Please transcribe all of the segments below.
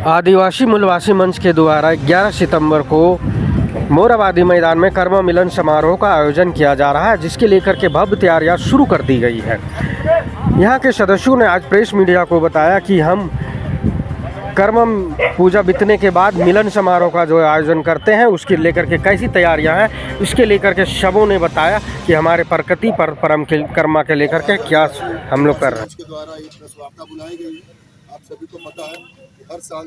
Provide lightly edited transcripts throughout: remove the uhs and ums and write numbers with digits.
आदिवासी मूलवासी मंच के द्वारा 11 सितंबर को मोरहाबादी मैदान में कर्म मिलन समारोह का आयोजन किया जा रहा है, जिसके लेकर के भव्य तैयारियां शुरू कर दी गई है। यहां के सदस्यों ने आज प्रेस मीडिया को बताया कि हम कर्म पूजा बीतने के बाद मिलन समारोह का जो आयोजन करते हैं उसके लेकर के कैसी तैयारियां हैं, इसके लेकर के सबों ने बताया कि हमारे प्रकृति पर परम के कर्मा के लेकर के क्या हम लोग कर रहे हैं। के द्वारा ये प्रेस वार्ता बुलाई गई है। आप सभी को पता है कि हर साल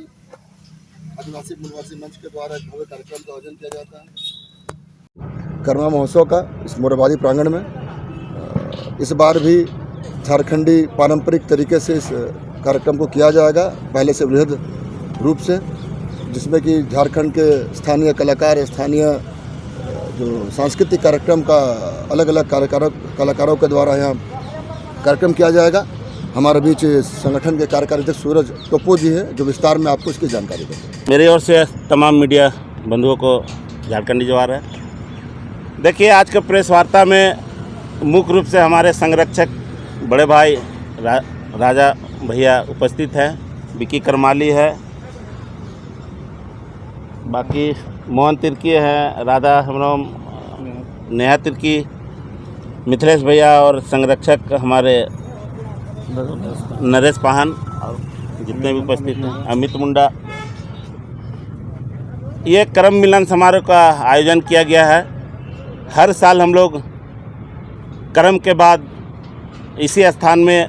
आदिवासी मूलवासी मंच के द्वारा एक भव्य कार्यक्रम का आयोजन किया जाता है कर्मा महोत्सव का इस मोरहाबादी प्रांगण में। इस बार भी झारखंडी पारंपरिक तरीके से इस कार्यक्रम को किया जाएगा, पहले से वृहद रूप से, जिसमें कि झारखंड के स्थानीय कलाकार, स्थानीय जो सांस्कृतिक कार्यक्रम का अलग अलग कलाकारों के द्वारा यहाँ कार्यक्रम किया जाएगा। हमारे बीच संगठन के कार्यकारी अध्यक्ष सूरज टोप्पो जी हैं, जो विस्तार में आपको इसकी जानकारी देंगे। मेरी ओर से तमाम मीडिया बंधुओं को झारखंडी जवाहर है। देखिए, आज के प्रेस वार्ता में मुख्य रूप से हमारे संरक्षक बड़े भाई राजा भैया उपस्थित हैं, विकी करमाली है, बाकी मोहन तिर्की है, राधा हमराम, नेहा तिर्की, मिथिलेश भैया और संरक्षक हमारे नरेश पाहन और जितने भी उपस्थित हैं, अमित मुंडा। ये कर्म मिलन समारोह का आयोजन किया गया है। हर साल हम लोग कर्म के बाद इसी स्थान में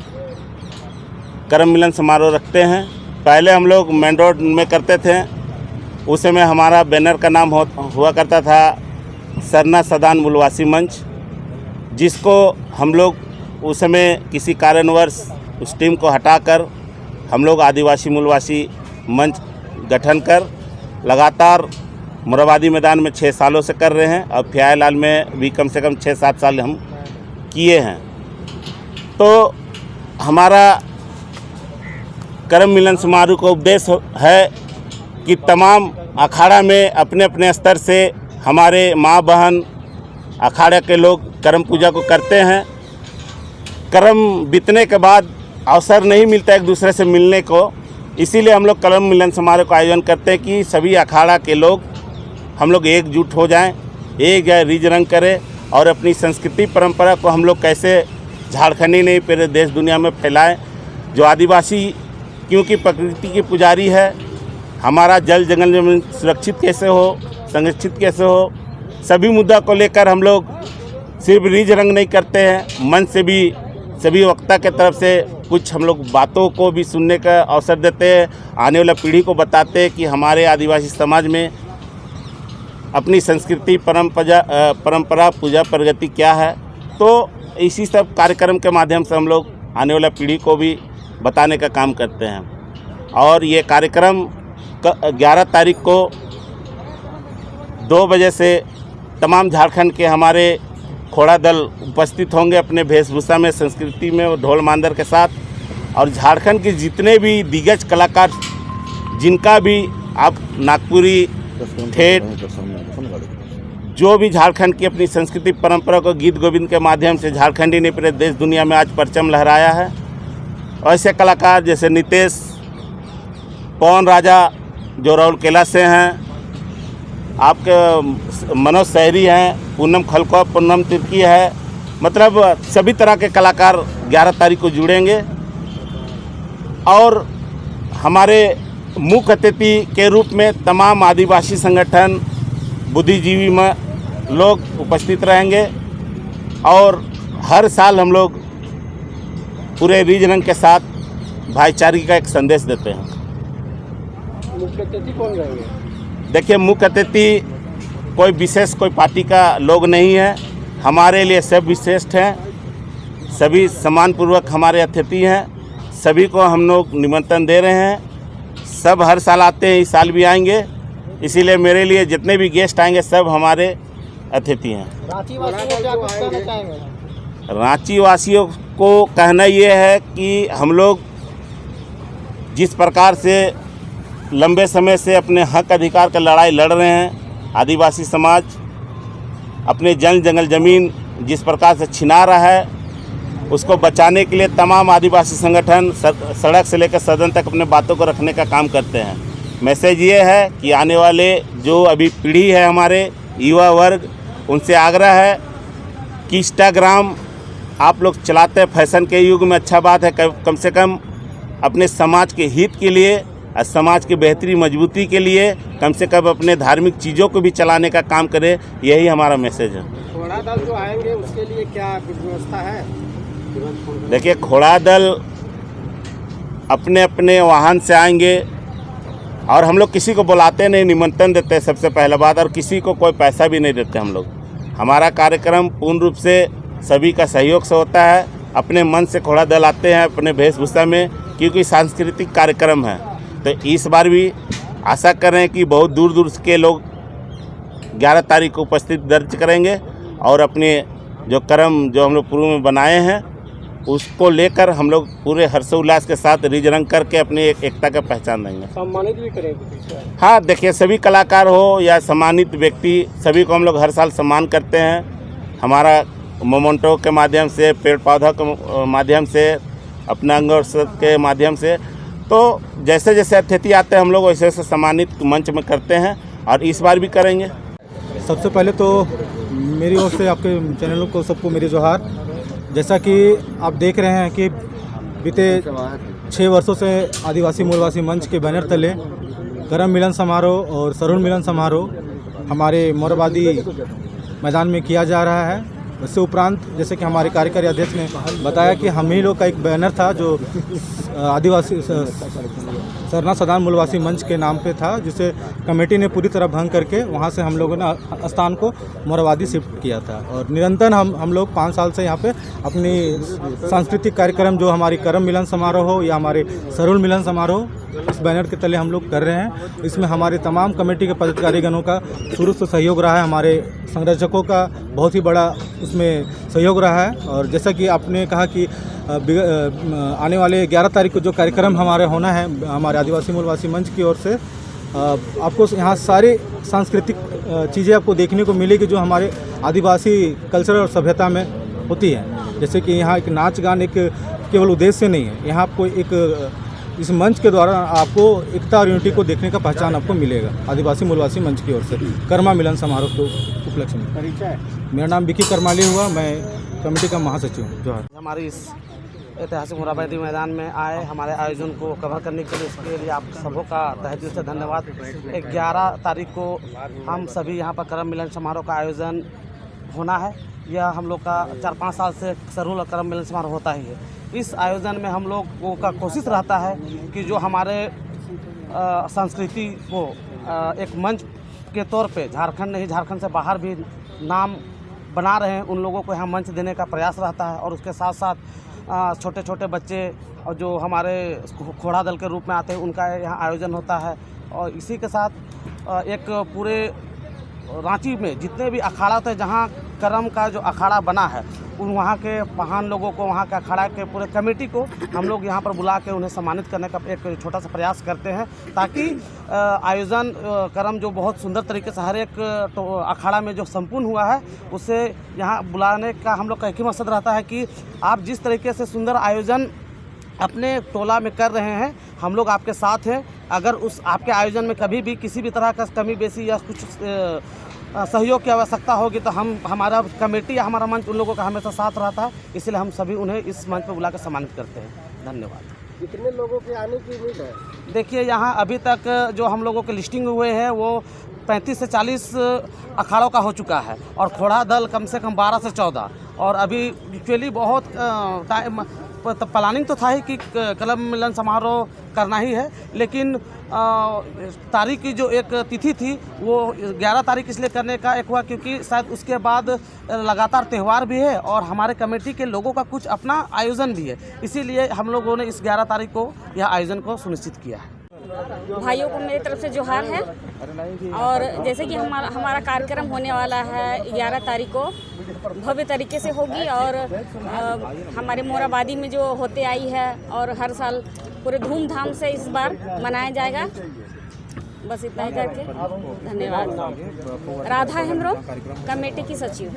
कर्म मिलन समारोह रखते हैं। पहले हम लोग मेन रोड में करते थे, उस समय हमारा बैनर का नाम हुआ करता था सरना सदान मूलवासी मंच, जिसको हम लोग उस समय किसी कारणवश उस टीम को हटाकर हम लोग आदिवासी मूलवासी मंच गठन कर लगातार मोरहाबादी मैदान में 6 सालों से कर रहे हैं और फ्यायलाल में भी कम से कम 6-7 साल हम किए हैं। तो हमारा कर्म मिलन समारोह का उद्देश्य है कि तमाम अखाड़ा में अपने अपने स्तर से हमारे माँ बहन अखाड़ा के लोग कर्म पूजा को करते हैं। कर्म बीतने के बाद अवसर नहीं मिलता एक दूसरे से मिलने को, इसीलिए हम लोग कर्म मिलन समारोह का आयोजन करते हैं कि सभी अखाड़ा के लोग हम लोग एकजुट हो जाएं, एक जगह रिज रंग करें और अपनी संस्कृति परंपरा को हम लोग कैसे झारखंडी नहीं पूरे देश दुनिया में फैलाएं। जो आदिवासी क्योंकि प्रकृति की पुजारी है, हमारा जल जंगल जमीन सुरक्षित कैसे हो, संरक्षित कैसे हो, सभी मुद्दा को लेकर हम लोग सिर्फ रिज रंग नहीं करते हैं, मन से भी सभी वक्ता के तरफ से कुछ हम लोग बातों को भी सुनने का अवसर देते हैं, आने वाला पीढ़ी को बताते हैं कि हमारे आदिवासी समाज में अपनी संस्कृति परंपरा पूजा प्रगति क्या है। तो इसी सब कार्यक्रम के माध्यम से हम लोग आने वाला पीढ़ी को भी बताने का काम करते हैं। और ये कार्यक्रम 11 तारीख को 2 बजे से तमाम झारखंड के हमारे खोड़ा दल उपस्थित होंगे अपने वेशभूषा में, संस्कृति में, ढोल मांदर के साथ। और झारखंड के जितने भी दिग्गज कलाकार, जिनका भी आप नागपुरी ठेठ, जो भी झारखंड की अपनी संस्कृति परंपरा को गीत गोविंद के माध्यम से झारखंडी ने पूरे देश दुनिया में आज परचम लहराया है, ऐसे कलाकार जैसे नितेश, पवन राजा जो राउरकेला से हैं, आपके मनोज शहरी हैं, पूनम खलको, पूनम तिर्की है, मतलब सभी तरह के कलाकार 11 तारीख को जुड़ेंगे। और हमारे मुख्य अतिथि के रूप में तमाम आदिवासी संगठन, बुद्धिजीवी में लोग उपस्थित रहेंगे। और हर साल हम लोग पूरे रिज रंग के साथ भाईचारे का एक संदेश देते हैं। मुख्य अतिथि कौन रहेंगे? देखिए, मुख्य अतिथि कोई विशेष कोई पार्टी का लोग नहीं है, हमारे लिए सब विशिष्ट हैं, सभी सम्मानपूर्वक हमारे अतिथि हैं, सभी को हम लोग निमंत्रण दे रहे हैं। सब हर साल आते हैं, इस साल भी आएंगे, इसीलिए मेरे लिए जितने भी गेस्ट आएंगे सब हमारे अतिथि हैं। रांची वासियों को क्या कुछ कहना चाहेंगे? रांची वासियों को कहना ये है कि हम लोग जिस प्रकार से लंबे समय से अपने हक अधिकार का लड़ाई लड़ रहे हैं, आदिवासी समाज अपने जल जंगल ज़मीन जिस प्रकार से छिना रहा है, उसको बचाने के लिए तमाम आदिवासी संगठन सड़क से लेकर सदन तक अपने बातों को रखने का काम करते हैं। मैसेज ये है कि आने वाले जो अभी पीढ़ी है हमारे युवा वर्ग, उनसे आग्रह है कि इंस्टाग्राम आप लोग चलाते हैं फैशन के युग में, अच्छा बात है, कम से कम अपने समाज के हित के लिए और समाज की बेहतरी मजबूती के लिए कम से कम अपने धार्मिक चीज़ों को भी चलाने का काम करें, यही हमारा मैसेज है। घोड़ा दल जो आएंगे उसके लिए क्या व्यवस्था है? देखिए, घोड़ा दल अपने अपने वाहन से आएंगे और हम लोग किसी को बुलाते नहीं, निमंत्रण देते हैं सबसे पहला बात, और किसी को कोई पैसा भी नहीं देते हम लोग। हमारा कार्यक्रम पूर्ण रूप से सभी का सहयोग से होता है। अपने मन से घोड़ा दल आते हैं अपने वेशभूषा में, क्योंकि सांस्कृतिक कार्यक्रम है। तो इस बार भी आशा कर रहे हैं कि बहुत दूर दूर के लोग 11 तारीख को उपस्थित दर्ज करेंगे और अपने जो कर्म जो हम लोग पूर्व में बनाए हैं उसको लेकर हम लोग पूरे हर्षोल्लास के साथ रिज रंग करके अपनी एकता का पहचान देंगे। सम्मानित भी करेंगे? हाँ, देखिए, सभी कलाकार हो या सम्मानित व्यक्ति, सभी को हम लोग हर साल सम्मान करते हैं। हमारा मोमेंटो के माध्यम से, पेड़ पौधा के माध्यम से, अपना अंग के माध्यम से, तो जैसे जैसे अतिथि आते हैं हम लोग वैसे वैसे सम्मानित मंच में करते हैं और इस बार भी करेंगे। सबसे पहले तो मेरी ओर से आपके चैनलों को सबको मेरी जोहार। जैसा कि आप देख रहे हैं कि बीते 6 वर्षों से आदिवासी मूलवासी मंच के बैनर तले करम मिलन समारोह और सरुण मिलन समारोह हमारे मोरबादी मैदान में किया जा रहा है। इससे उपरांत जैसे कि हमारे कार्यकारी अध्यक्ष ने बताया कि हम ही लोग का एक बैनर था जो आदिवासी सरना सदान मूलवासी मंच के नाम पे था, जिसे कमेटी ने पूरी तरह भंग करके वहाँ से हम लोगों ने स्थान को मोरवादी शिफ्ट किया था। और निरंतर हम लोग 5 साल से यहाँ पे अपनी सांस्कृतिक कार्यक्रम जो हमारी करम मिलन समारोह हो या हमारे सरुण मिलन समारोह, इस बैनर के तले हम लोग कर रहे हैं। इसमें हमारे तमाम कमेटी के पदाधिकारीगणों का शुरू से सहयोग रहा है, हमारे संरक्षकों का बहुत ही बड़ा उसमें सहयोग रहा है। और जैसा कि आपने कहा कि आने वाले 11 तारीख को जो कार्यक्रम हमारे होना है हमारे आदिवासी मूलवासी मंच की ओर से, आपको यहाँ सारी सांस्कृतिक चीज़ें आपको देखने को मिलेगी जो हमारे आदिवासी कल्चर और सभ्यता में होती है। जैसे कि यहाँ एक नाच गान एक केवल उद्देश्य नहीं है, यहाँ आपको एक इस मंच के द्वारा आपको एकता और यूनिटी को देखने का पहचान आपको मिलेगा आदिवासी मूलवासी मंच की ओर से कर्मा मिलन समारोह के उपलक्ष्य में। परिचय, मेरा नाम विकी करमाली हुआ, मैं कमेटी का महासचिव हूँ। जो हमारी इस ऐतिहासिक मोरबादी मैदान में आए हमारे आयोजन को कवर करने के लिए, इसके लिए आप सबों का तहे दिल से धन्यवाद। 11 तारीख को हम सभी यहाँ पर करम मिलन समारोह का आयोजन होना है। यह हम लोग का 4-5 साल से सरुण और करम मिलन समारोह होता ही है। इस आयोजन में हम लोगों का कोशिश रहता है कि जो हमारे संस्कृति को एक मंच के तौर पे झारखंड नहीं, झारखंड से बाहर भी नाम बना रहे हैं, उन लोगों को यहाँ मंच देने का प्रयास रहता है। और उसके साथ साथ छोटे छोटे बच्चे और जो हमारे घोड़ा दल के रूप में आते हैं उनका यहाँ आयोजन होता है। और इसी के साथ एक पूरे रांची में जितने भी अखाड़ा थे जहाँ करम का जो अखाड़ा बना है उन वहाँ के महान लोगों को, वहाँ के अखाड़ा के पूरे कमेटी को हम लोग यहाँ पर बुला के उन्हें सम्मानित करने का एक छोटा सा प्रयास करते हैं, ताकि आयोजन करम जो बहुत सुंदर तरीके से हर एक अखाड़ा में जो संपूर्ण हुआ है उसे यहाँ बुलाने का हम लोग का एक ही मकसद रहता है कि आप जिस तरीके से सुंदर आयोजन अपने टोला में कर रहे हैं, हम लोग आपके साथ हैं। अगर उस आपके आयोजन में कभी भी किसी भी तरह का कमी बेसी या कुछ सहयोग की आवश्यकता होगी तो हमारा कमेटी या हमारा मंच उन लोगों का हमेशा साथ रहता है। इसलिए हम सभी उन्हें इस मंच पर बुलाकर सम्मानित करते हैं। धन्यवाद। कितने लोगों के आने की उम्मीद है? देखिए, यहाँ अभी तक जो हम लोगों के लिस्टिंग हुए हैं वो 35 से 40 अखाड़ों का हो चुका है और घोड़ा दल कम से कम 12 से 14। और अभी एक्चुअली बहुत प्लानिंग तो था ही कि करम मिलन समारोह करना ही है, लेकिन तारीख की जो एक तिथि थी वो 11 तारीख इसलिए करने का एक हुआ क्योंकि शायद उसके बाद लगातार त्यौहार भी है और हमारे कमेटी के लोगों का कुछ अपना आयोजन भी है, इसीलिए हम लोगों ने इस 11 तारीख को यह आयोजन को सुनिश्चित किया है। भाइयों को मेरी तरफ से जोहार है। और जैसे कि हमारा कार्यक्रम होने वाला है 11 तारीख को, भव्य तरीके से होगी और हमारे मोराबादी में जो होते आई है और हर साल पूरे धूमधाम से इस बार मनाया जाएगा। बस इतना ही करके धन्यवाद। राधा हेम्ब्रो, कमेटी की सचिव।